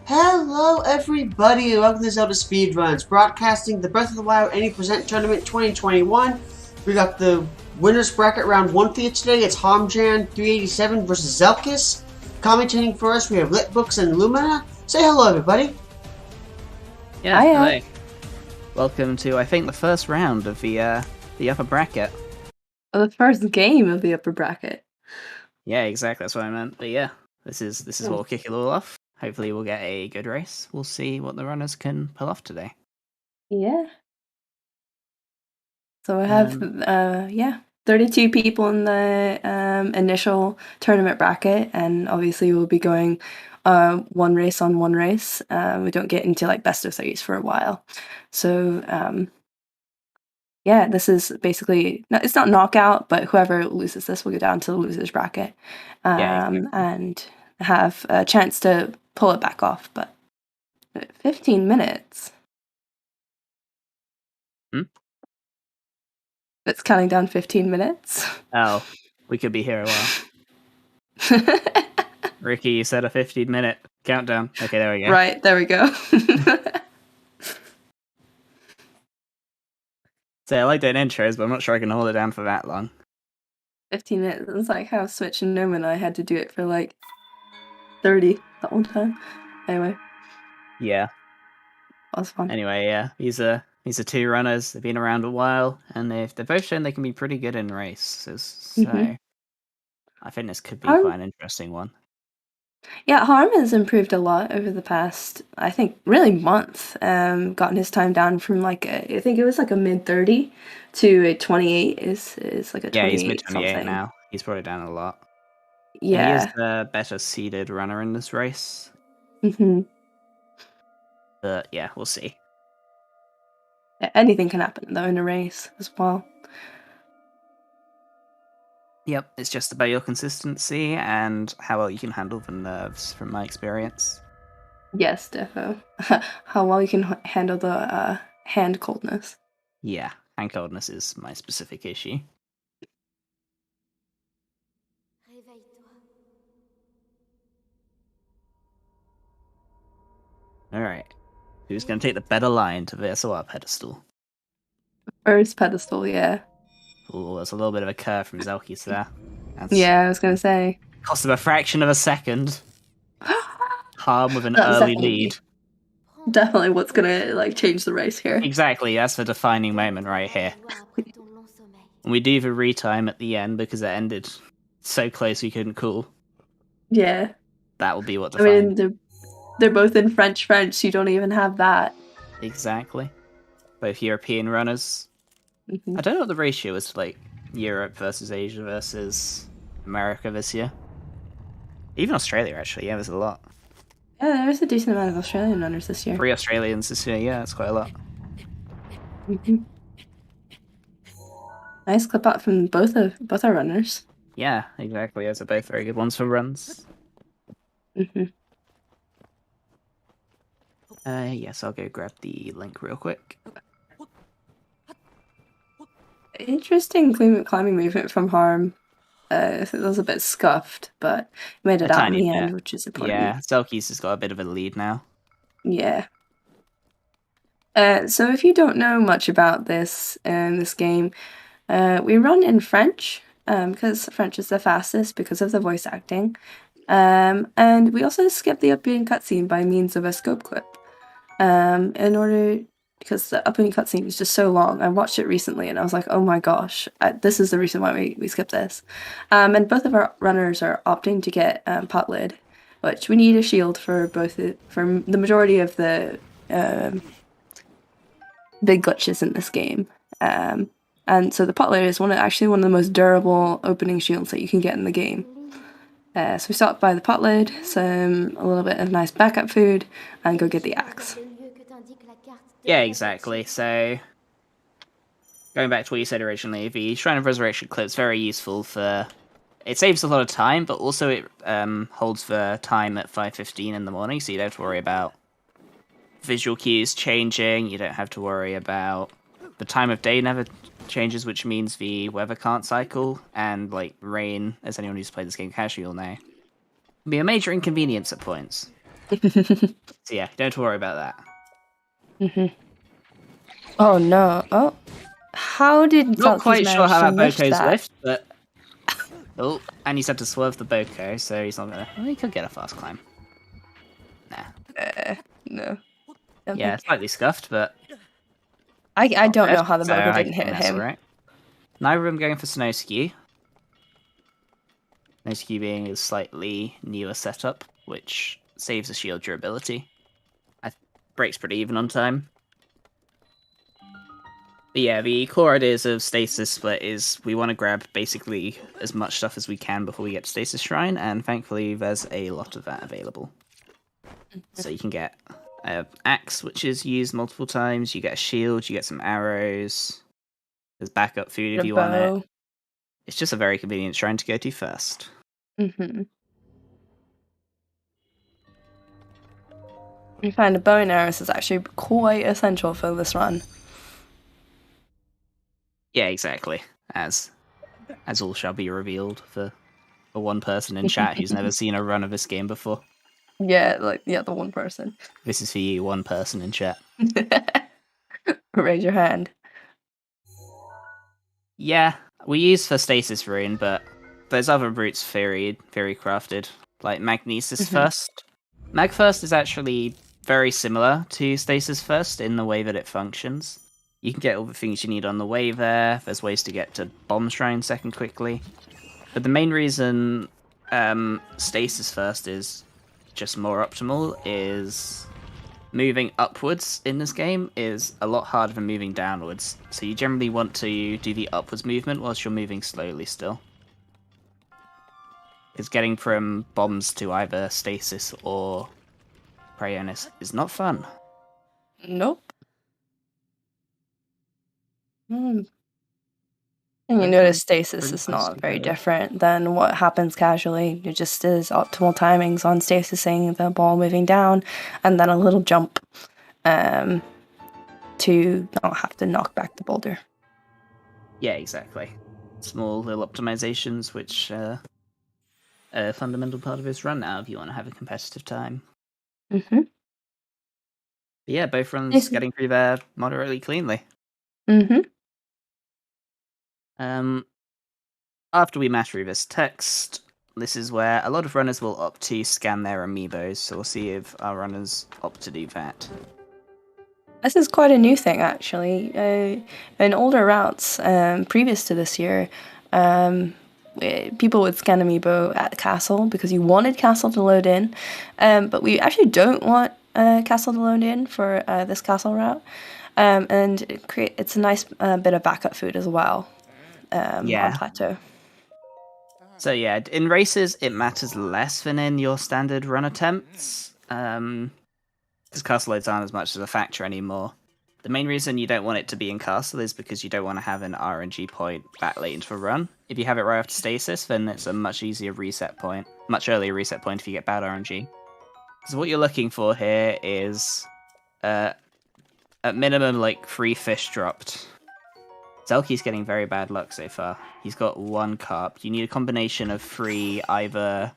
Hello everybody, welcome to ZeldaSpeedRuns, broadcasting the Breath of the Wild 80% Tournament 2021. We got the winners bracket round 1 for you today. It's Harmjan387 versus Zelkys. Commentating for us, we have Litbooks and Lumina. Say hello everybody. Yeah, hello. Welcome to, I think, the first round of the upper bracket. The first game of the upper bracket. Yeah, exactly, that's what I meant. But yeah, this is what will kick it all off. Hopefully we'll get a good race. We'll see what the runners can pull off today. Yeah. So I have 32 people in the initial tournament bracket, and obviously we'll be going one race on one race. We don't get into like best of threes for a while. So yeah, this is basically, it's not knockout, but whoever loses this will go down to the losers bracket and have a chance to pull it back off. But 15 minutes. It's counting down 15 minutes. Oh, we could be here a while. Ricky, you said a 15-minute countdown. Okay, there we go. Right, there we go. So I like doing intros, but I'm not sure I can hold it down for that long. 15 minutes. It's like how Switch and Gnome and I had to do it for like 30 that one time. Anyway. Yeah. That was fun. Anyway, yeah. These are two runners. They've been around a while, and they've both shown they can be pretty good in races. So I think this could be quite an interesting one. Yeah, Harm has improved a lot over the past, I think, really month. Gotten his time down from like I think it was like a mid-30 to a 28 is like a 28. Yeah, he's mid-28 now. He's brought it down a lot. Yeah. And he is the better seeded runner in this race. But yeah, we'll see. Anything can happen though in a race as well. Yep, it's just about your consistency and how well you can handle the nerves, from my experience. Yes, defo. How well you can handle the hand coldness. Yeah, hand coldness is my specific issue. Alright. Who's going to take the better line to the SOR pedestal? First pedestal, yeah. Oh, that's a little bit of a curve from Zelkys there. Yeah, I was going to say. Cost of a fraction of a second. Harm with an early lead. Definitely what's going to like change the race here. Exactly, that's the defining moment right here. And we do the retime at the end because it ended so close we couldn't call. Yeah. That will be what defines. I mean, they're both in French, so you don't even have that. Exactly. Both European runners. I don't know what the ratio is for like Europe versus Asia versus America this year. Even Australia, actually. Yeah, there's a lot. Yeah, there's a decent amount of Australian runners this year. 3 Australians this year, yeah, that's quite a lot. Nice clip out from both our runners. Yeah, exactly. Those are both very good ones for runs. Yes, I'll go grab the link real quick. Interesting climbing movement from Harm. It was a bit scuffed, but made it out in the end, which is important. Yeah, Zelkys has got a bit of a lead now. Yeah. So if you don't know much about this game, we run in French, because French is the fastest because of the voice acting. And we also skip the opening cutscene by means of a scope clip. Because the opening cutscene is just so long. I watched it recently and I was like, oh my gosh, this is the reason why we skip this. And both of our runners are opting to get pot lid, which we need a shield for for the majority of the big glitches in this game. And so the pot lid is actually one of the most durable opening shields that you can get in the game. So we stop by the pot lid, a little bit of nice backup food, and go get the axe. Yeah, exactly. So, going back to what you said originally, the Shrine of Resurrection clip is very useful for... It saves a lot of time, but also it holds the time at 5:15 in the morning, so you don't have to worry about visual cues changing, you don't have to worry about... The time of day never changes, which means the weather can't cycle, and, like, rain, as anyone who's played this game casually will know, can be a major inconvenience at points. So yeah, don't worry about that. Oh no! Oh, how did Not Zelkys quite sure manage how to that miss Boko's that? whiffed, but oh, and he's had to swerve the Boko, so he's not gonna. Well, he could get a fast climb. Nah. No. Don't Yeah, think. slightly scuffed, but I not don't bad. know how the So Boko I didn't hit think that's him. alright. Neither of them going for Snow Ski. Snow Ski being a slightly newer setup, which saves the shield durability. Breaks pretty even on time. But yeah, the core ideas of Stasis Split is we want to grab basically as much stuff as we can before we get to Stasis Shrine, and thankfully there's a lot of that available. So you can get an axe, which is used multiple times, you get a shield, you get some arrows, there's backup food if A you want bow. it. It's just a very convenient shrine to go to first. You find a bow and arrows is actually quite essential for this run. Yeah, exactly. As all shall be revealed for one person in chat who's never seen a run of this game before. Yeah, the one person. This is for you, one person in chat. Raise your hand. Yeah, we use for Stasis Rune, but there's other routes theory crafted, like Magnesis First. Mag First is actually very similar to Stasis First in the way that it functions. You can get all the things you need on the way there, there's ways to get to Bomb Shrine second quickly. But the main reason Stasis First is just more optimal is moving upwards in this game is a lot harder than moving downwards. So you generally want to do the upwards movement whilst you're moving slowly still. Because getting from bombs to either Stasis or Cryonis is not fun. Nope. And you notice stasis is not very different than what happens casually. It just is optimal timings on stasising the ball moving down, and then a little jump to not have to knock back the boulder. Yeah, exactly. Small little optimizations, which are a fundamental part of this run now if you want to have a competitive time. But yeah, both runs getting through there moderately cleanly. After we mash through this text, this is where a lot of runners will opt to scan their amiibos, so we'll see if our runners opt to do that. This is quite a new thing, actually. In older routes, previous to this year, people would scan amiibo at Castle because you wanted Castle to load in, but we actually don't want Castle to load in for this Castle route, and it's a nice bit of backup food as well on Plateau. So yeah, in races it matters less than in your standard run attempts, because castle loads aren't as much of a factor anymore. The main reason you don't want it to be in castle is because you don't want to have an RNG point back late into a run. If you have it right after stasis, then it's a much easier reset point, much earlier reset point if you get bad RNG. So what you're looking for here is, at minimum, like 3 fish dropped. Zelkys getting very bad luck so far. He's got 1 carp. You need a combination of 3 either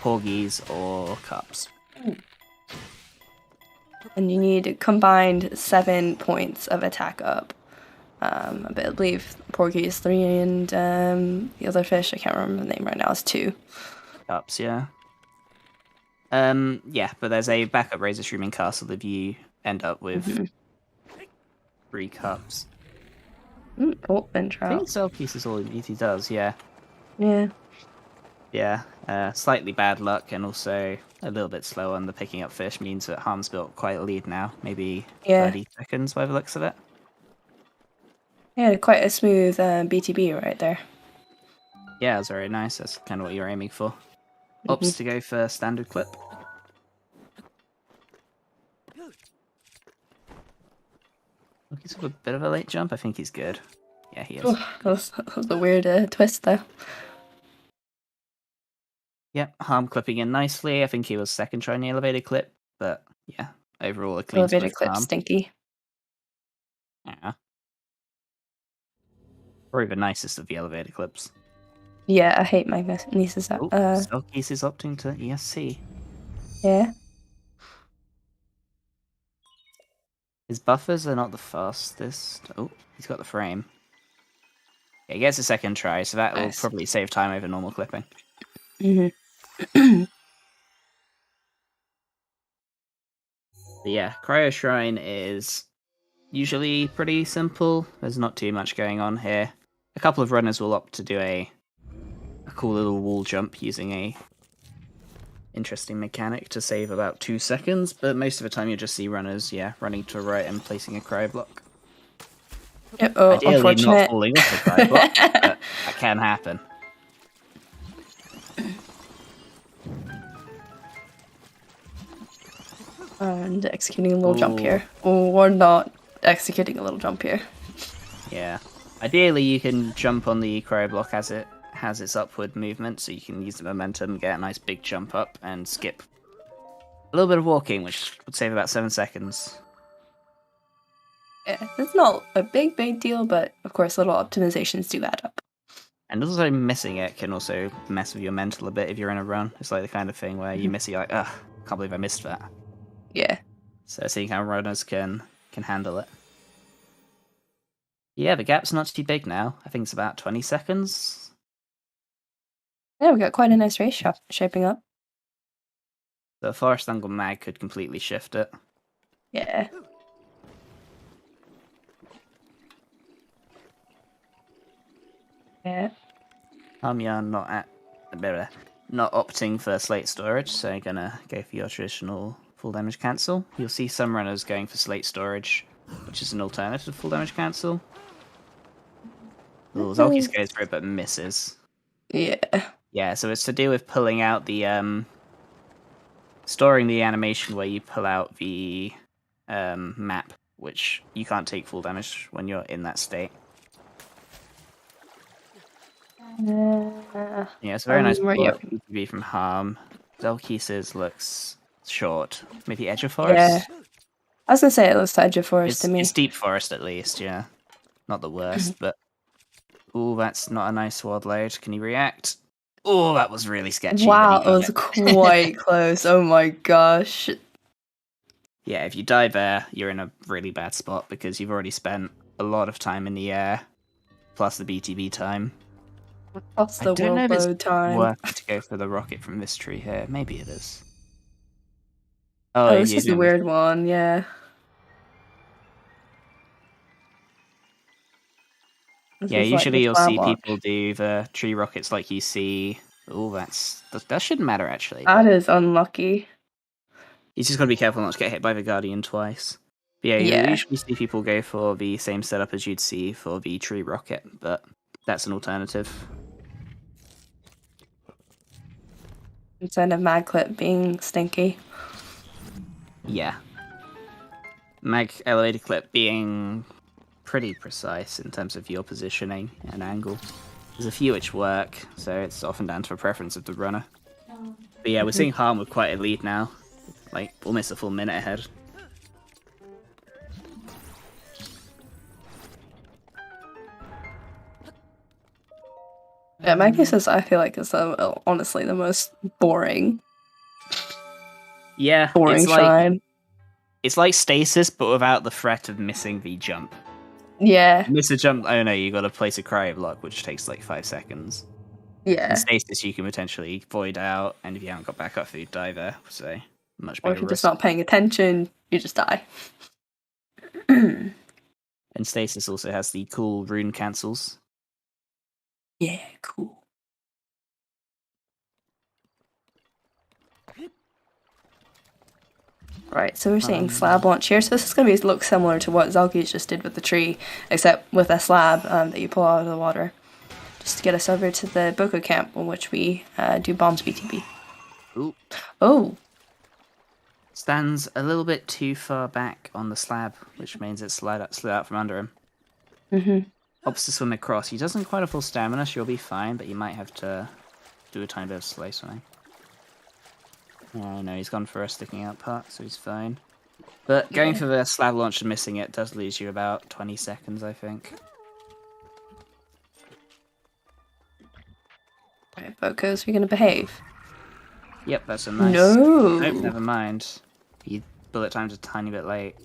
porgies or carps. And you need combined 7 points of attack up. I believe porgy is 3 and the other fish, I can't remember the name right now, is 2. Carps, yeah. Yeah, but there's a backup razor streaming castle if you end up with 3 carps. Oh, and trout. I think Zelkys is all he does, yeah. Yeah. Yeah, slightly bad luck and also a little bit slow on the picking up fish means that Harm's built quite a lead now. Maybe 30 seconds by the looks of it. Yeah, quite a smooth BTB right there. Yeah, it was very nice. That's kind of what you're aiming for. Opts to go for standard clip. He's got a bit of a late jump. I think he's good. Yeah, he is. Oh, that was a weird twist there. Yep, Harm clipping in nicely. I think he was second trying the elevated clip, but yeah, overall a clean Elevated clip Harm. stinky. Yeah. Probably the nicest of the elevator clips. Yeah, I hate Magnesis. Zelkys is opting to ESC. Yeah. His buffers are not the fastest. Oh, he's got the frame. Yeah, he gets a second try, so that will probably save time over normal clipping. Mm-hmm. But yeah, Cryo Shrine is usually pretty simple. There's not too much going on here. A couple of runners will opt to do a cool little wall jump using a interesting mechanic to save about 2 seconds, but most of the time you'll just see runners, running to the right and placing a cryo block. Ideally unfortunate. not falling off the cryo block, but that can happen. And executing a little jump here. Or not executing a little jump here. Yeah. Ideally you can jump on the cryo block as it has its upward movement, so you can use the momentum, get a nice big jump up, and skip a little bit of walking, which would save about 7 seconds. Yeah, it's not a big deal, but of course little optimizations do add up. And also missing it can also mess with your mental a bit if you're in a run. It's like the kind of thing where you miss it, you're like, ugh, can't believe I missed that. Yeah. So seeing how runners can handle it. Yeah, the gap's not too big now. I think it's about 20 seconds. Yeah, we got quite a nice race shaping up. The forest angle mag could completely shift it. Yeah. Yeah. Harmjan not opting for slate storage, so I'm gonna go for your traditional full damage cancel. You'll see some runners going for slate storage, which is an alternative full damage cancel. Ooh, Zelkys goes for it but misses. Yeah. Yeah, so it's to do with pulling out the storing the animation where you pull out the map, which you can't take full damage when you're in that state. Yeah, it's a very nice PTB from Harm. Zelkys looks short. Maybe Edge of Forest? Yeah. I was gonna say it looks Edge of Forest to me. It's Deep Forest at least, yeah. Not the worst, but... Ooh, that's not a nice ward load. Can you react? Oh, that was really sketchy. Wow, it was quite close. Oh my gosh. Yeah, if you die there, you're in a really bad spot because you've already spent a lot of time in the air, plus the BTB time. Plus the I don't know if it's time. worth to go for the rocket from this tree here. Maybe it is. Oh, this is the weird one, yeah. Yeah, usually you'll see people do the tree rockets like you see. Oh, that shouldn't matter actually. That is unlucky. He's just got to be careful not to get hit by the Guardian twice. But yeah, you usually see people go for the same setup as you'd see for the tree rocket, but that's an alternative. Instead of mag clip being stinky. Yeah. Mag elevator clip being pretty precise in terms of your positioning and angle. There's a few which work, so it's often down to the preference of the runner. But yeah, we're seeing Harm with quite a lead now. Like, almost a full minute ahead. Yeah, Magnus I feel like is honestly the most boring. Yeah, boring shrine. It's like stasis, but without the threat of missing the jump. Yeah. Miss a jump, oh no, you gotta place a cryo block, which takes like 5 seconds. Yeah. In stasis, you can potentially void out, and if you haven't got backup food, die there, so much bigger Or if you're risk. just not paying attention, you just die. And stasis also has the cool rune cancels. Yeah, cool. Right, so we're seeing slab launch here. So this is going to look similar to what Zelkys just did with the tree, except with a slab that you pull out of the water. Just to get us over to the Boko camp, in which we do bombs BTB. Ooh. Oh! Stands a little bit too far back on the slab, which means it slid out from under him. Mm-hmm. Opts to swim across. He doesn't quite have full stamina, so you'll be fine, but you might have to do a tiny bit of slow swimming. Oh no, he's gone for a sticking out part, so he's fine. But going for the slab launch and missing it does lose you about 20 seconds, I think. Right, Bokos, we're going to behave. Yep, that's a nice... No! Nope, never mind. He bullet time's a tiny bit late.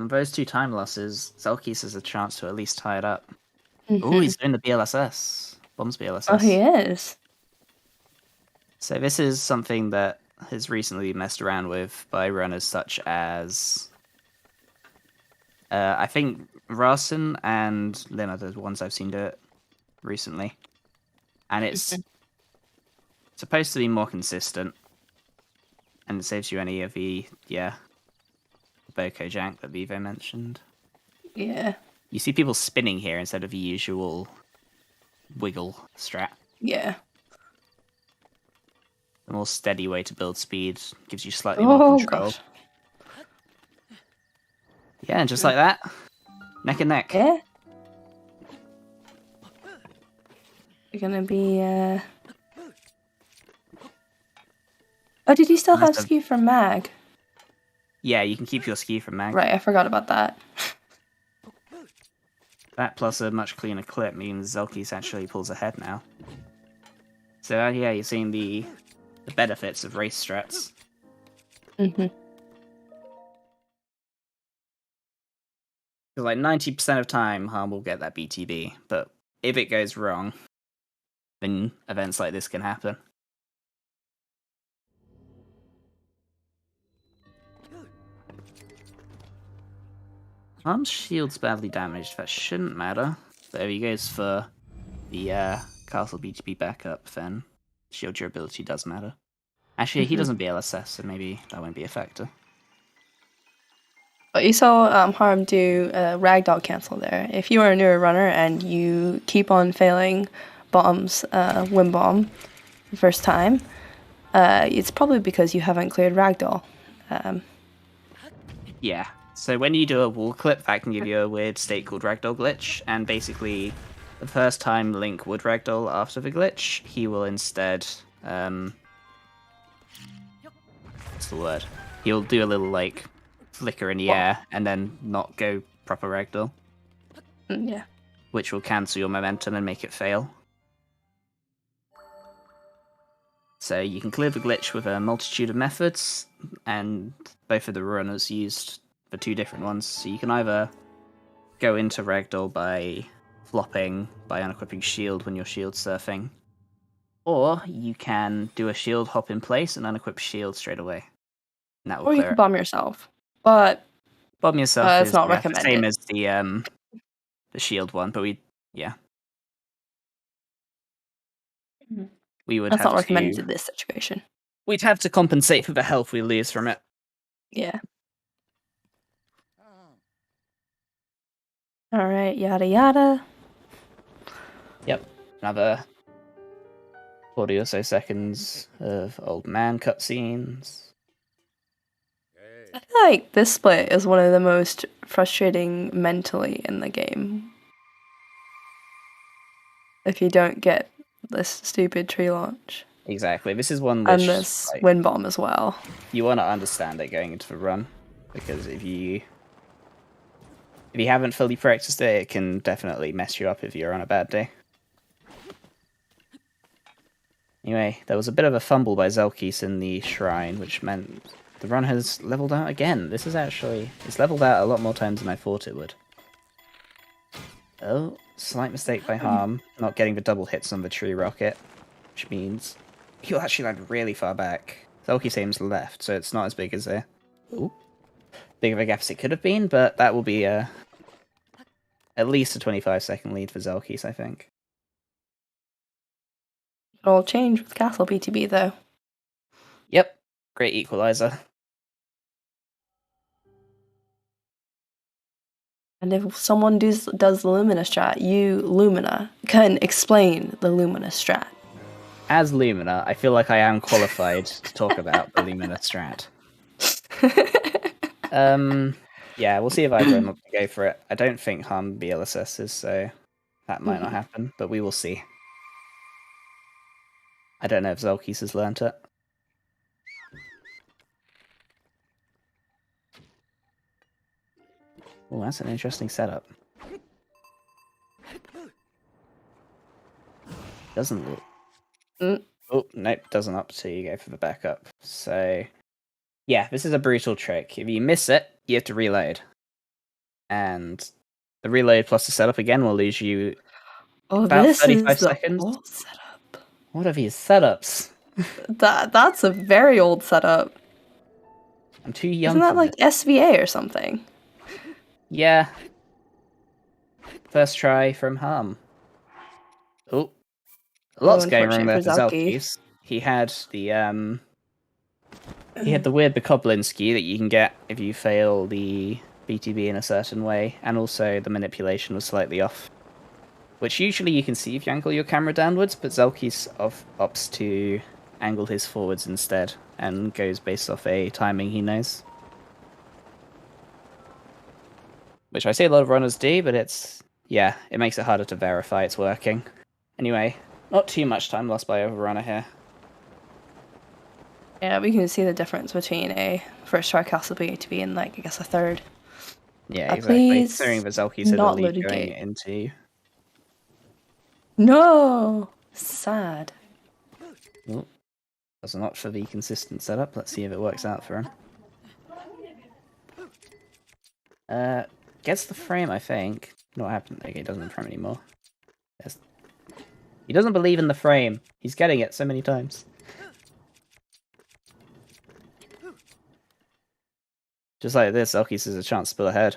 from those 2 time losses, Zelkys has a chance to at least tie it up. Mhm. Oh, he's doing the BLSS. Bombs BLSS. Oh, he is. So this is something that has recently been messed around with by runners such as... I think Rasen and Lin are the ones I've seen do it recently. And it's supposed to be more consistent. And it saves you any of the, Boko jank that Vivo mentioned. Yeah. You see people spinning here instead of the usual wiggle strat. Yeah. The more steady way to build speed gives you slightly more control. Gosh. Yeah, and just like that, neck and neck. Yeah. You're gonna be. Oh, did he still have skew from Mag? Yeah, you can keep your skew from Mag. Right, I forgot about that. That plus a much cleaner clip means Zelkys actually pulls ahead now. So yeah, you're seeing the benefits of race strats. Mhm. Because like 90% of time, Harm will get that BTB, but if it goes wrong, then events like this can happen. Harm's shield's badly damaged, that shouldn't matter. But if he goes for the Castle BTB backup, then shield durability does matter. Actually, he doesn't BLSS, so maybe that won't be a factor. But you saw Harm do ragdoll cancel there. If you are a newer runner and you keep on failing bombs, win bomb, the first time, it's probably because you haven't cleared ragdoll. Yeah. So when you do a wall clip, that can give you a weird state called ragdoll glitch, and basically, the first time Link would ragdoll after the glitch, he will instead, what's the word? He'll do a little, like, flicker in the air, and then not go proper ragdoll. Yeah. Which will cancel your momentum and make it fail. So you can clear the glitch with a multitude of methods, and both of the runners used the 2 different ones. So you can either go into ragdoll by flopping, by unequipping shield when you're shield surfing, or you can do a shield hop in place and unequip shield straight away. And that will Or you clear can it. bomb yourself. But Bomb yourself is not the recommended. same as the shield one, but we would That's have not recommended to... in this situation. We'd have to compensate for the health we lose from it. Yeah. Alright, yada yada. Yep. Another 40 or so seconds of old man cutscenes. I feel like this split is one of the most frustrating mentally in the game. If you don't get this stupid tree launch. Exactly. This is one which... And this wind bomb as well. You want to understand it going into the run, because if you haven't fully practiced it, it can definitely mess you up if you're on a bad day. Anyway, there was a bit of a fumble by Zelkys in the shrine, which meant the run has leveled out again. This is actually... It's leveled out a lot more times than I thought it would. Oh, slight mistake by Harm, not getting the double hits on the tree rocket, which means he'll actually land really far back. Zelkys aims left, so it's not as big as big of a gap as it could have been, but that will be at least a 25-second lead for Zelkys, I think. It'll change with Castle BTB though. Yep, great equalizer. And if someone does the Lumina strat, you, Lumina, can explain the Lumina strat. As Lumina, I feel like I am qualified to talk about the Lumina strat. Yeah, we'll see if either of them want to go for it. I don't think Harm BLSSs, so that might not happen, but we will see. I don't know if Zelkys has learnt it. Oh, that's an interesting setup. Doesn't look... Oh, nope, doesn't up till you go for the backup. So, yeah, this is a brutal trick. If you miss it, you have to reload. And the reload plus the setup again will lose you about this 35 is the seconds. old setup. What are these setups? That's a very old setup. I'm too young Isn't that for like this. SVA or something? Yeah. First try from Harm. Oh. Lots going wrong there for Zelkys. He had the weird Bokoblin ski that you can get if you fail the BTB in a certain way, and also the manipulation was slightly off. Which usually you can see if you angle your camera downwards, but Zelkys opts to angle his forwards instead, and goes based off a timing he knows. Which I see a lot of runners do, but it makes it harder to verify it's working. Anyway, not too much time lost by Overrunner here. Yeah, we can see the difference between a first try castle BTB and, like, I guess a third. Yeah, exactly. Considering the Zelkys had a lead going into... No! Sad. Oh, that's not for the consistent setup. Let's see if it works out for him. Gets the frame, I think. Not happened. Okay, he doesn't have the frame anymore. He doesn't believe in the frame. He's getting it so many times. Just like this, Zelkys has a chance to pull ahead.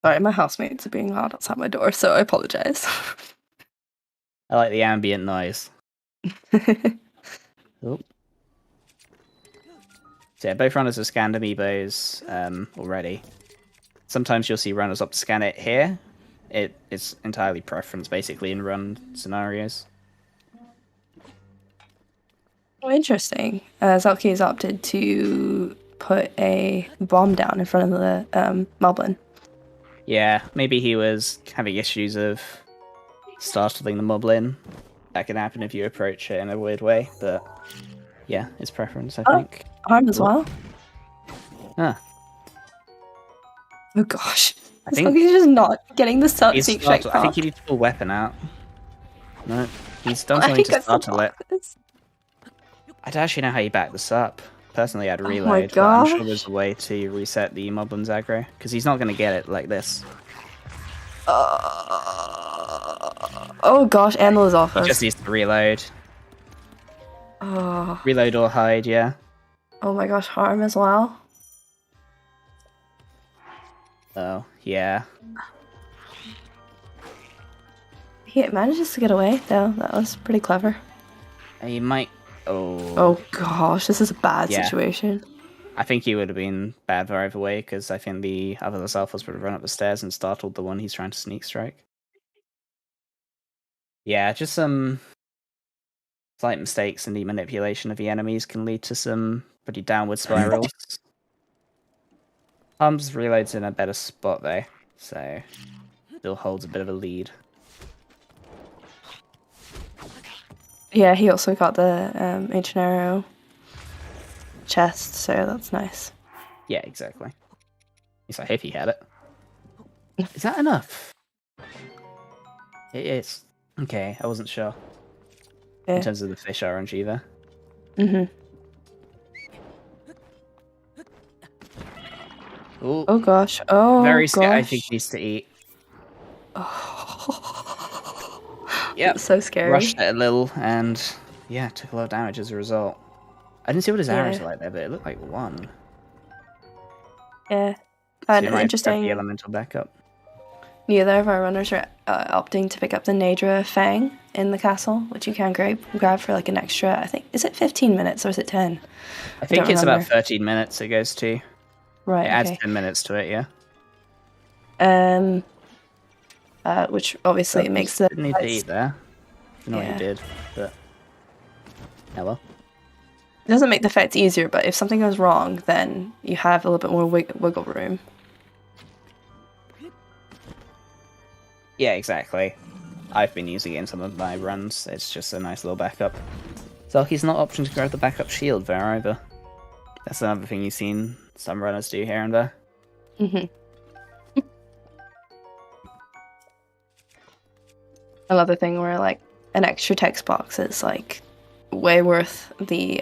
Sorry, my housemates are being loud outside my door, so I apologize. I like the ambient noise. Oh. So yeah, both runners have scanned amiibos already. Sometimes you'll see runners opt to scan it here. It's entirely preference, basically, in run scenarios. Oh, interesting. Zelkys opted to put a bomb down in front of the moblin. Yeah, maybe he was having issues of startling the moblin. That can happen if you approach it in a weird way, but yeah, it's preference, I think. Harm as well. Ah. Oh gosh. I think Zelkys just not getting the sneak strike. I think he needs to pull weapon out. No, he's done something to startle it. I don't actually know how you back this up. Personally, I'd reload, but I'm sure there's a way to reset the moblin's aggro, because he's not going to get it like this. Oh gosh, Anvil's off. He just needs to reload. Oh. Reload or hide, yeah. Oh my gosh, Harm as well. Oh, yeah. He manages to get away, though. That was pretty clever. He might... Oh. Oh gosh, this is a bad situation. I think he would have been bad for either way, because I think the other Zelkys would have run up the stairs and startled the one he's trying to sneak strike. Yeah, just some slight mistakes in the manipulation of the enemies can lead to some pretty downward spirals. Harm's reloads in a better spot though, so still holds a bit of a lead. Yeah, he also got the ancient arrow chest, so that's nice. Yeah, exactly. At least I hope he had it. Is that enough? It is. Okay, I wasn't sure. Yeah. In terms of the fish RNG there. Mm-hmm. Ooh. Oh gosh. Oh Very gosh. I think he needs to eat. Yep. So scary. Rushed it a little and yeah, took a lot of damage as a result. I didn't see what his arrows were like there, but it looked like one. Yeah. So And interesting. The elemental backup. Neither of our runners are opting to pick up the Nadra Fang in the castle, which you can grab for like an extra, I think, is it 15 minutes or is it 10? I think it's about 13 minutes it goes to. Right, it adds 10 minutes to it, yeah. Which obviously makes the... Didn't need to eat there. I know what you did, but... Oh well. It doesn't make the fights easier, but if something goes wrong, then you have a little bit more wiggle room. Yeah, exactly. I've been using it in some of my runs. It's just a nice little backup. Zelkys not opting to grab the backup shield there either. That's another thing you've seen some runners do here and there. Mm-hmm. Another thing where like an extra text box is like way worth the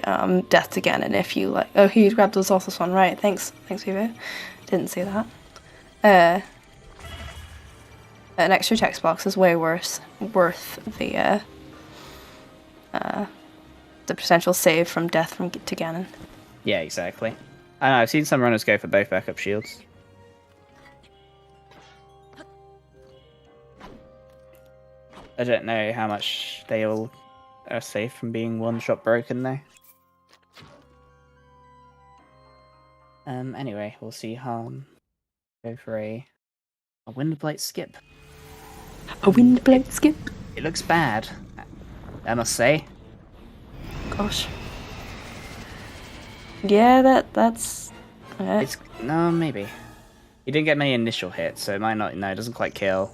death again, and if you like, oh, he grabbed the Zelkys one, right? Thanks, Vivo. Didn't see that. an extra text box is way worth the potential save from death to Ganon. Yeah, exactly. I know, I've seen some runners go for both backup shields. I don't know how much they all are safe from being one-shot broken though. Anyway, we'll see Harm go for a Windblight skip. A Windblight skip? It looks bad, I must say. Gosh. Yeah, that's... It's... no, maybe. He didn't get many initial hits, so it might not... no, it doesn't quite kill.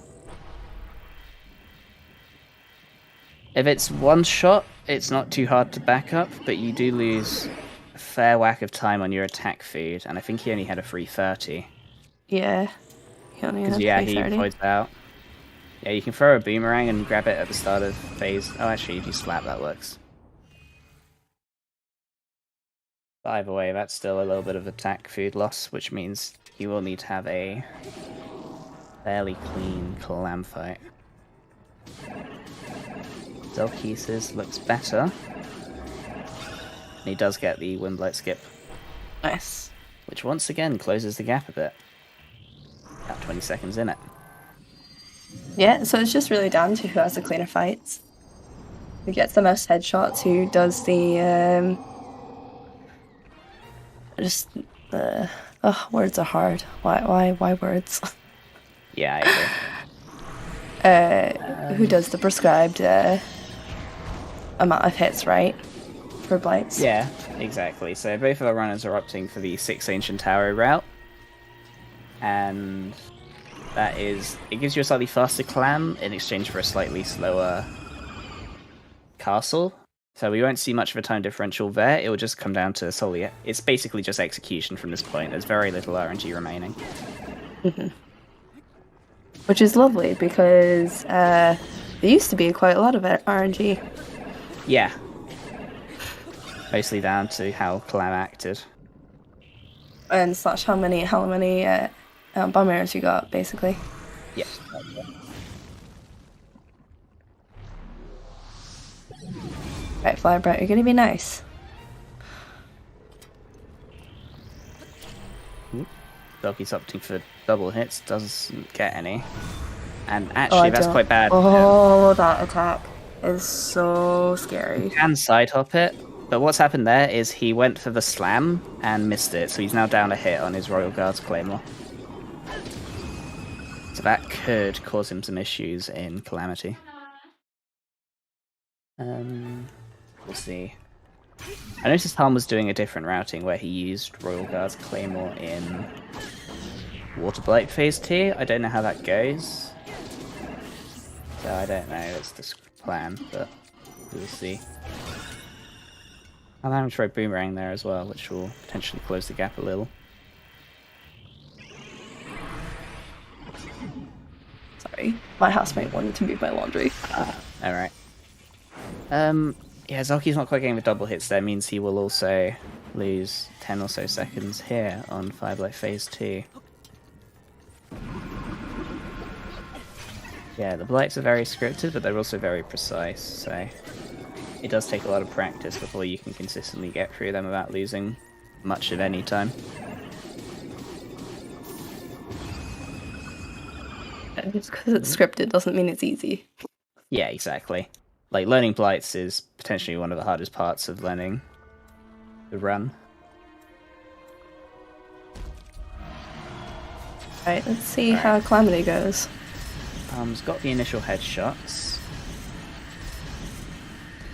If it's one shot, it's not too hard to back up, but you do lose a fair whack of time on your attack food, and I think he only had a 330. Yeah. He only had 330. He points out. Yeah, you can throw a boomerang and grab it at the start of phase. Oh, actually, if you slap, that works. But either way, that's still a little bit of attack food loss, which means you will need to have a fairly clean Clam fight. Zelkys looks better. And he does get the Windblight skip. Nice. Which once again closes the gap a bit. About 20 seconds in it. Yeah, so it's just really down to who has the cleaner fights. Who gets the most headshots, who does the, words are hard. Why words? Yeah, I agree. Who does the prescribed, amount of hits, right? For blights. Yeah, exactly. So both of our runners are opting for the 6 Ancient Tower route. And that is... it gives you a slightly faster clam in exchange for a slightly slower castle. So we won't see much of a time differential there. It will just come down to solely... it's basically just execution from this point. There's very little RNG remaining. Which is lovely, because there used to be quite a lot of RNG. Yeah. Mostly down to how Clam acted. And slash how many bomb arrows you got, basically. Yeah. Right, Firebright, you're gonna be nice. Zelkys opting for double hits, doesn't get any. And actually, that's quite bad. Oh, that attack is so scary. You can side hop it, but what's happened there is he went for the slam and missed it, so he's now down a hit on his Royal Guard's Claymore. So that could cause him some issues in Calamity. We'll see. I noticed Harm was doing a different routing where he used Royal Guard's Claymore in Waterblight Phase 2. I don't know how that goes. So I don't know, it's the plan, but we'll see. I'll have him throw Boomerang there as well, which will potentially close the gap a little. Sorry, my housemate wanted to move my laundry. Alright. Yeah, Zelkys not quite getting the double hits there, means he will also lose 10 or so seconds here on Fireblight Phase 2. Yeah, the blights are very scripted, but they're also very precise, so it does take a lot of practice before you can consistently get through them without losing much of any time. Just because it's scripted doesn't mean it's easy. Yeah, exactly. Like, learning blights is potentially one of the hardest parts of learning the run. Right, let's see how Calamity goes. He's got the initial headshots.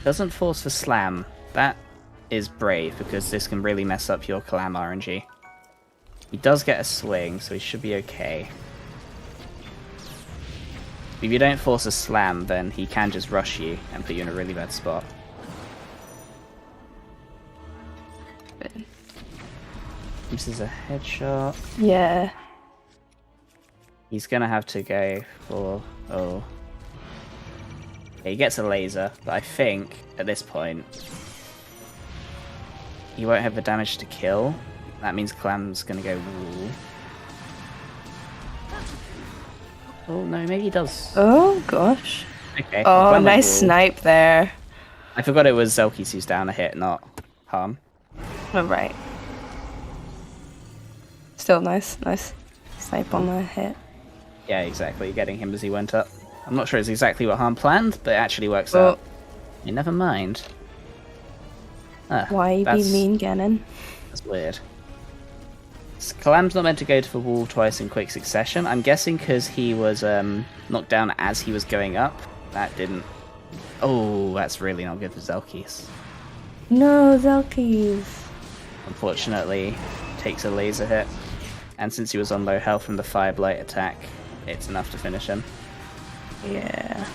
Doesn't force for slam. That is brave, because this can really mess up your Clam RNG. He does get a swing, so he should be okay. If you don't force a slam, then he can just rush you and put you in a really bad spot. This is a headshot. Yeah. He's gonna have to go for... oh. Yeah, he gets a laser, but I think, at this point, he won't have the damage to kill. That means Clam's gonna go woo. Oh no, maybe he does. Oh gosh. Okay. Oh, nice snipe there. I forgot it was Zelkys who's down a hit, not Harm. Oh, right. Still nice snipe on the hit. Yeah, exactly. Getting him as he went up. I'm not sure it's exactly what Harm planned, but it actually works out. Yeah, never mind. Why be mean, Ganon? That's weird. Kalam's not meant to go to the wall twice in quick succession. I'm guessing because he was knocked down as he was going up. That didn't... Oh, that's really not good for Zelkys. No, Zelkys. Unfortunately, takes a laser hit. And since he was on low health from the Fire Blight attack, it's enough to finish him. Yeah.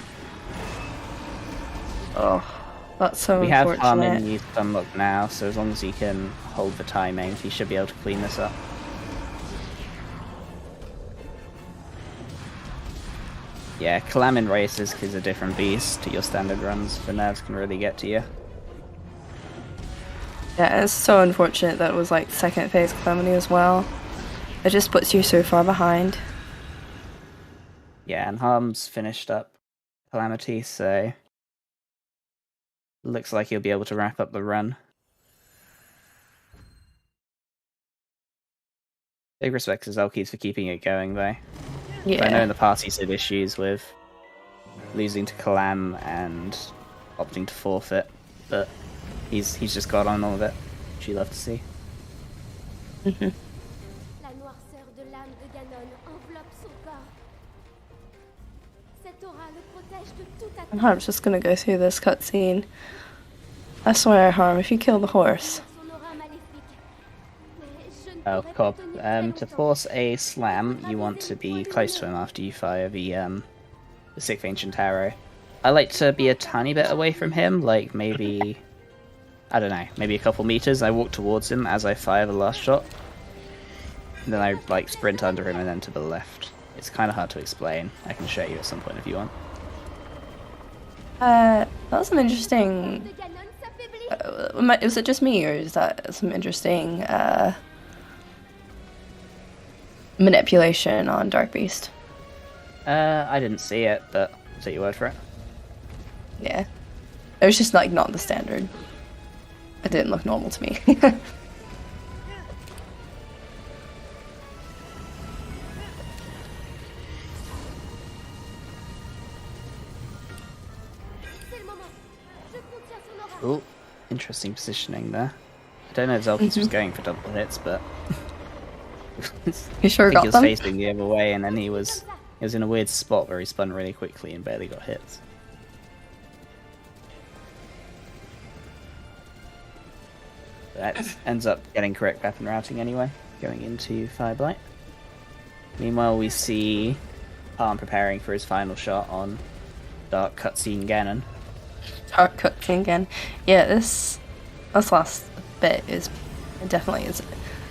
Oh, that's so we have unfortunate. Harm in use unlocked now, so as long as he can hold the timing, he should be able to clean this up. Yeah, Kalam in races is a different beast to your standard runs. The nerves can really get to you. Yeah, it's so unfortunate that it was like second phase Calamity as well. It just puts you so far behind. Yeah, and Harm's finished up Calamity, so looks like he'll be able to wrap up the run. Big respect to Zelkys for keeping it going, though. Yeah. I know in the past he's had issues with losing to Kalam and opting to forfeit, but he's just got on all of it, which you love to see. Mhm. Harm's just gonna go through this cutscene. I swear, Harm, if you kill the horse. Oh, Cobb. To force a slam, you want to be close to him after you fire the 6th Ancient Arrow. I like to be a tiny bit away from him, like maybe, I don't know, maybe a couple meters. I walk towards him as I fire the last shot. And then I like sprint under him and then to the left. It's kind of hard to explain. I can show you at some point if you want. That was some interesting... was it just me, or is that some interesting manipulation on Dark Beast? I didn't see it, but I'll take your word for it. Yeah. It was just like not the standard. It didn't look normal to me. Oh, interesting positioning there. I don't know if Zelkys was going for double hits, but you sure I think got he was them? facing the other way, and then he was in a weird spot where he spun really quickly and barely got hits. That ends up getting correct weapon routing anyway, going into Fireblight. Meanwhile, we see Harm preparing for his final shot on Dark Cutscene Ganon. Dark Cutscene again. Yeah, this last bit is definitely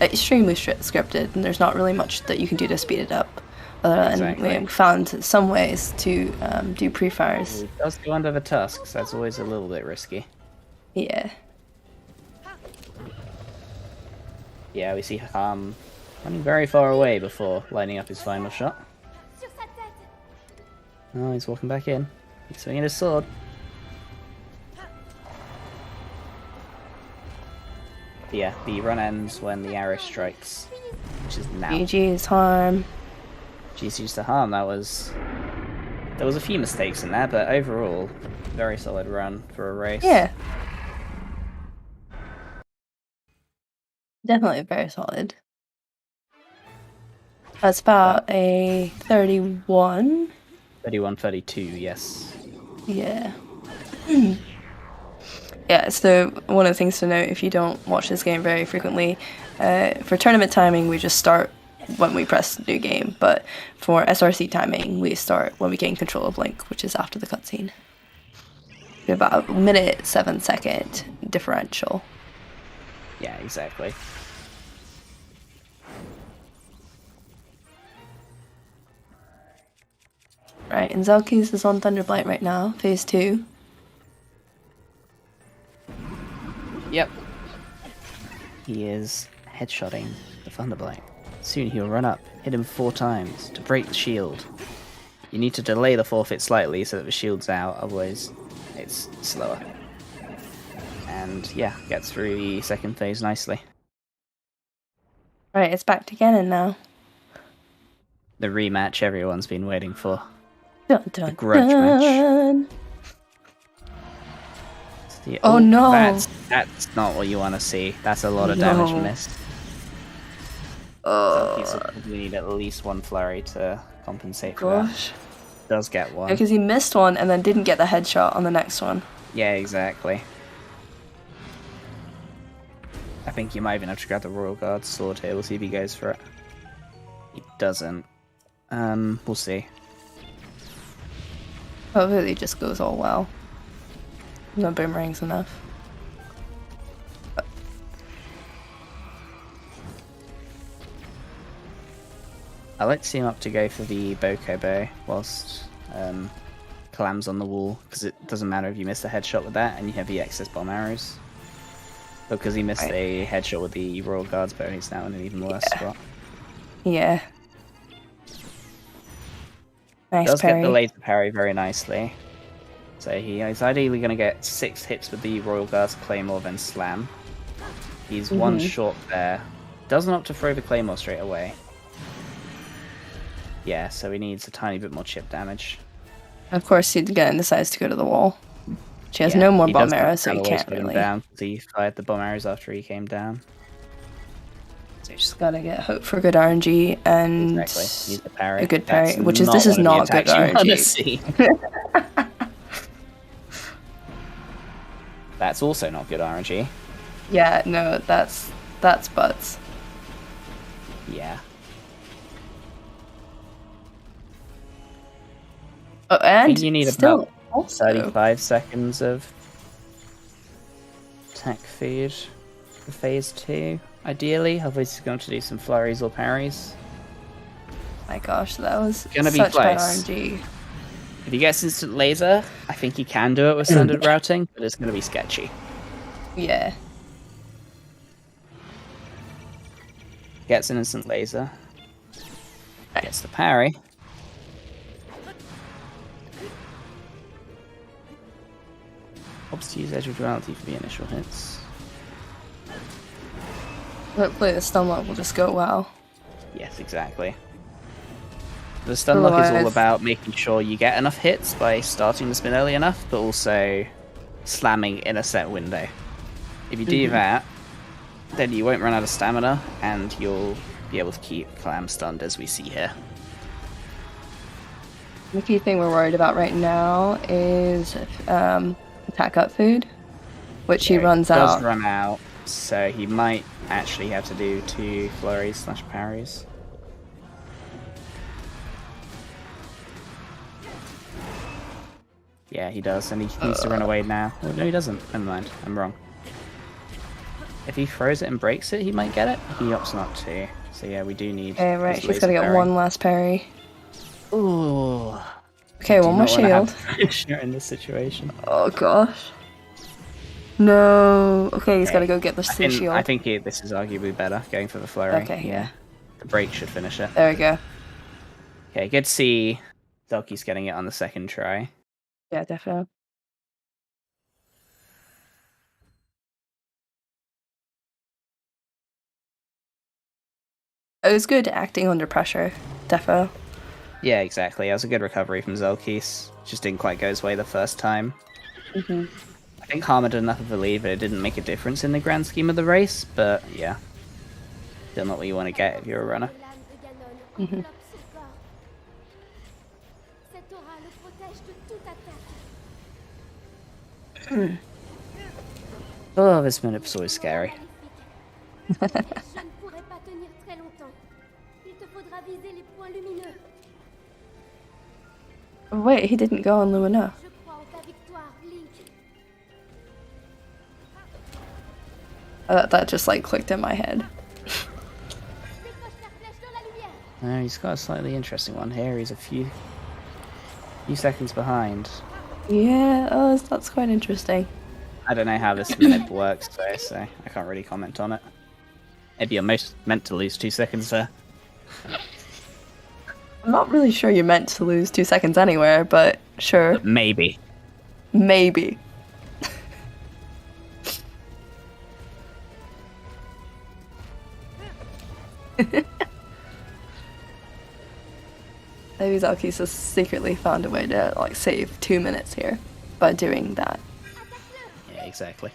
extremely scripted, and there's not really much that you can do to speed it up. Exactly. And we found some ways to do pre-fires. It does go under the tusks, that's always a little bit risky. Yeah. Yeah, we see Harm running very far away before lining up his final shot. Oh, he's walking back in. He's swinging his sword. But yeah, the run ends when the arrow strikes, which is now. GG's Harm. GG's to Harm. There was a few mistakes in there, but overall, very solid run for a race. Yeah. Definitely very solid. That's about a 31. 31-32, yes. Yeah. Yeah, so one of the things to note, if you don't watch this game very frequently, for tournament timing we just start when we press new game, but for SRC timing we start when we gain control of Link, which is after the cutscene. About a minute 7-second differential. Yeah, exactly. Right, and Zelkys is on Thunderblight right now, phase 2. Yep. He is headshotting the Thunderblight. Soon he'll run up, hit him 4 times to break the shield. You need to delay the forfeit slightly so that the shield's out, otherwise it's slower. And yeah, get through the second phase nicely. Right, it's back to Ganon now. The rematch everyone's been waiting for. Dun, dun, the grudge dun. match. Oh no! That's not what you want to see. That's a lot of damage missed. Zelkys will probably need at least one flurry to compensate for that. Does get one. Yeah, because he missed one and then didn't get the headshot on the next one. Yeah, exactly. I think you might even have to grab the Royal Guard's sword here. We'll see if he goes for it. He doesn't. We'll see. Hopefully it just goes all well. No boomerangs enough. I like to see him up to go for the Bokobo whilst Kalam's on the wall, because it doesn't matter if you miss the headshot with that and you have the excess bomb arrows. Because he missed a headshot with the Royal Guard's bow, he's now in an even worse spot. Yeah. Nice Does parry. get the laser parry very nicely. So he's ideally going to get 6 hits with the Royal Guard's Claymore, then slam. He's one short there. Doesn't opt to throw the Claymore straight away. Yeah, so he needs a tiny bit more chip damage. Of course, he again decides to go to the wall. She has no more bomb arrows, so he can't really. Down, he fired the bomb arrows after he came down. So you just gotta get hope for good RNG and exactly. Needs the parry. A good parry, this is not good RNG. That's also not good RNG. Yeah, no, that's butts. Yeah. Oh, and you need still about 35 seconds of attack feed for phase 2. Ideally, otherwise he's going to do some flurries or parries. My gosh, that was gonna be such bad close. RNG. If he gets instant laser, I think he can do it with standard routing, but it's going to be sketchy. Yeah. Gets an instant laser. Gets the parry. Opts to use Edge of Duality for the initial hits. Hopefully the stun lock will just go well. Yes, exactly. The stun lock is all about making sure you get enough hits by starting the spin early enough, but also slamming in a set window. If you do that, then you won't run out of stamina, and you'll be able to keep Clam stunned, as we see here. The key thing we're worried about right now is attack up food, which he runs out. Does run out, so he might actually have to do 2 flurries / parries. Yeah, he does, and he needs to run away now. Oh, no, he doesn't. Never mind, I'm wrong. If he throws it and breaks it, he might get it. He opts not to. So yeah, we do need. Okay, right, he's gotta get one last parry. Ooh. Okay, one more shield. In this situation. Oh gosh. No. Okay, he's gotta go get the shield. I think this is arguably better, going for the flurry. Okay, yeah. The break should finish it. There we go. Okay, good to see Zelkys getting it on the second try. Yeah, definitely. It was good acting under pressure, defo. Yeah, exactly. That was a good recovery from Zelkys. Just didn't quite go his way the first time. I think Harmja did enough of a lead, but it didn't make a difference in the grand scheme of the race, but yeah. Still not what you want to get if you're a runner. Oh, this minute was always scary. Wait, he didn't go on Lumina. That just like clicked in my head. He's got a slightly interesting one here. He's a few seconds behind. Yeah, that's quite interesting. I don't know how this minute works though, so I can't really comment on it. Maybe you're meant to lose 2 seconds there. I'm not really sure you're meant to lose 2 seconds anywhere, but sure. Maybe. Maybe. Maybe Zelkys has secretly found a way to like save 2 minutes here by doing that. Yeah, exactly.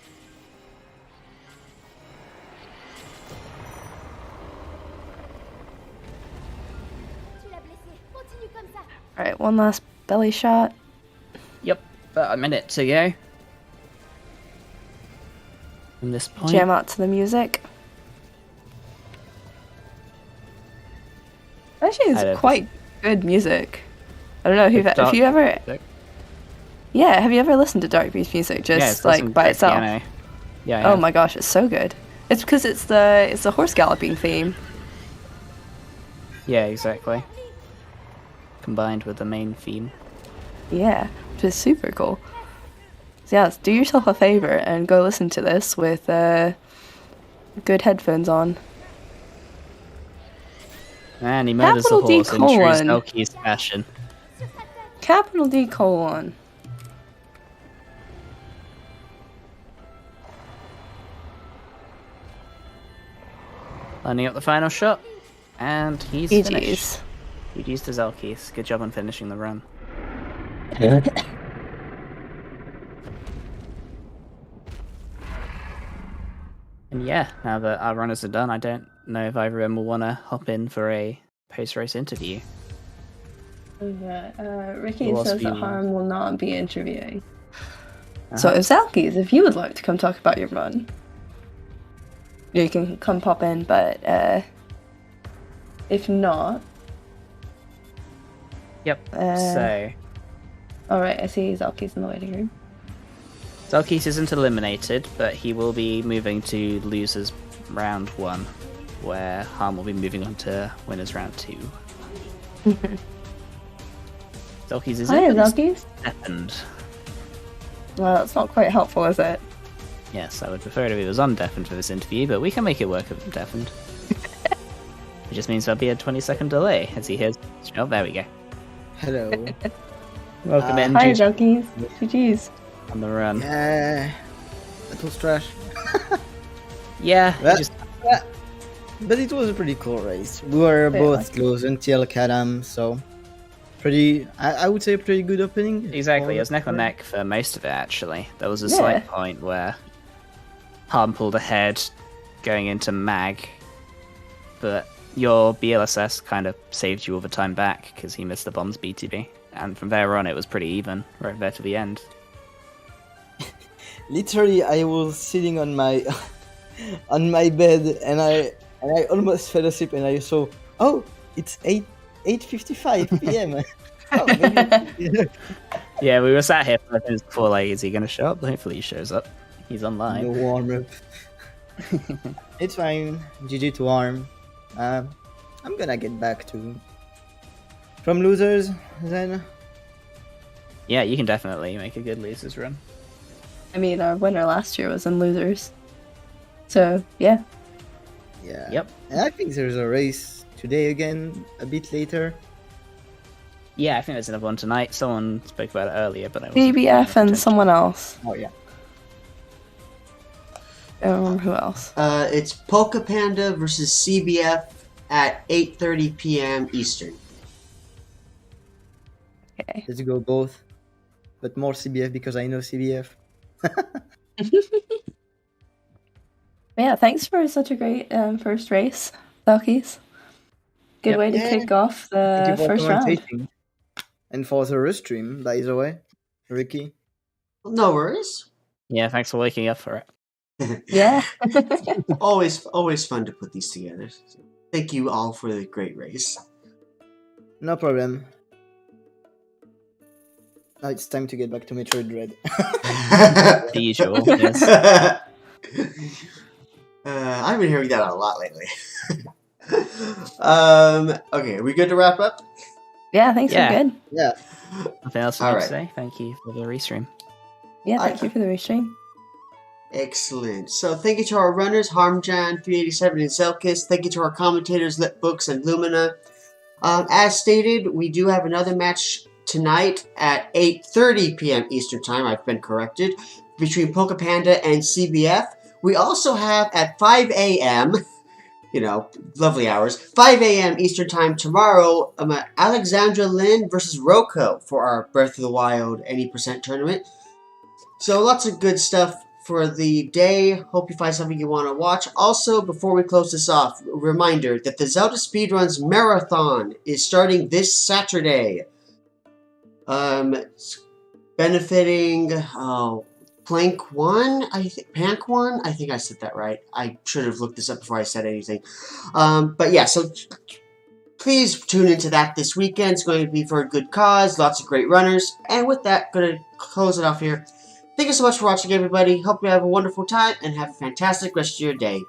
Alright, one last belly shot. Yep, about a minute to go. From this point. Jam out to the music. Actually, it's quite good music. I don't know if you ever. Yeah, have you ever listened to Dark Beast music just like by itself? Piano. Yeah. Oh my gosh, it's so good. It's because it's the horse galloping theme. Yeah, exactly. Combined with the main theme. Yeah, which is super cool. So yeah, do yourself a favor and go listen to this with good headphones on. And he murders the Capital D horse in true colon. Zelkys fashion. Capital D colon. Lining up the final shot. And he's GG's. finished. GG's to Zelkys. Good job on finishing the run. And yeah, now that our runners are done, I don't know if either of them will want to hop in for a post-race interview. Ricky Who else says do you that need? Harm will not be interviewing. So if Zelkys, if you would like to come talk about your run, you can come pop in, but if not... Yep, so... Alright, I see Zelkys in the waiting room. Zelkys isn't eliminated, but he will be moving to losers round 1, where Harm will be moving on to winners round 2. Zelkys is Hi, in, but Zelkys. he's deafened. Well, that's not quite helpful, is it? Yes, I would prefer it if he was undeafened for this interview, but we can make it work if I'm deafened. It just means there'll be a 20-second delay as he hears... Oh, there we go. Hello. Welcome in, Hi, Juice, Zelkys. GG's. on the run. Yeah, that was trash. Yeah, Well, just... but it was a pretty cool race. We were both close until Kadam, so pretty. I would say a pretty good opening. Exactly, it was neck on neck for most of it, actually. There was a slight point where Harm pulled ahead going into Mag, but your BLSS kind of saved you all the time back because he missed the bombs BTB. And from there on, it was pretty even, right there to the end. Literally, I was sitting on my on my bed, and I almost fell asleep, and I saw, oh, it's 8:55 p.m. Oh, maybe... Yeah, we were sat here 5 minutes before, like, is he going to show up? Hopefully he shows up. He's online. No warm up. It's fine. GG to Arm. I'm gonna get back to from losers then. Yeah, you can definitely make a good losers run. I mean, our winner last year was in losers. So, yeah. Yeah. Yep. And I think there's a race today again, a bit later. Yeah, I think there's another one tonight. Someone spoke about it earlier, but I wasn't paying BBF and attention. someone else. Oh yeah. I don't remember who else. It's Polka Panda versus CBF at 8:30 p.m. Eastern. Okay. Let's go both. But more CBF because I know CBF. Yeah, thanks for such a great first race, Zelkys. Good Yep. way to kick off the Thank you for first round. commentating. And for the restream, by the way, Ricky. No worries. Yeah, thanks for waking up for it. Yeah. Always fun to put these together. So thank you all for the great race. No problem. Now it's time to get back to Metroid Dread. The usual, yes. I've been hearing that a lot lately. Okay, are we good to wrap up? Yeah, thanks Yeah. for good. Yeah. Nothing else you All need right. to say? Thank you for the restream. Yeah, thank you for the restream. Excellent. So thank you to our runners, Harmjan387 and Zelkys. Thank you to our commentators, Litbooks and Lumina. As stated, we do have another match tonight at 8:30 p.m. Eastern Time. I've been corrected. Between Pokepanda and CBF. We also have at 5 a.m., you know, lovely hours, 5 a.m. Eastern Time tomorrow, Alexandra Lin versus Roko for our Breath of the Wild Any Percent tournament. So lots of good stuff for the day. Hope you find something you want to watch. Also, before we close this off, a reminder that the Zelda Speedruns Marathon is starting this Saturday. Benefiting Plank 1, Pank 1? I think I said that right. I should have looked this up before I said anything. But yeah, so please tune into that this weekend. It's going to be for a good cause, lots of great runners. And with that, going to close it off here. Thank you so much for watching, everybody. Hope you have a wonderful time and have a fantastic rest of your day.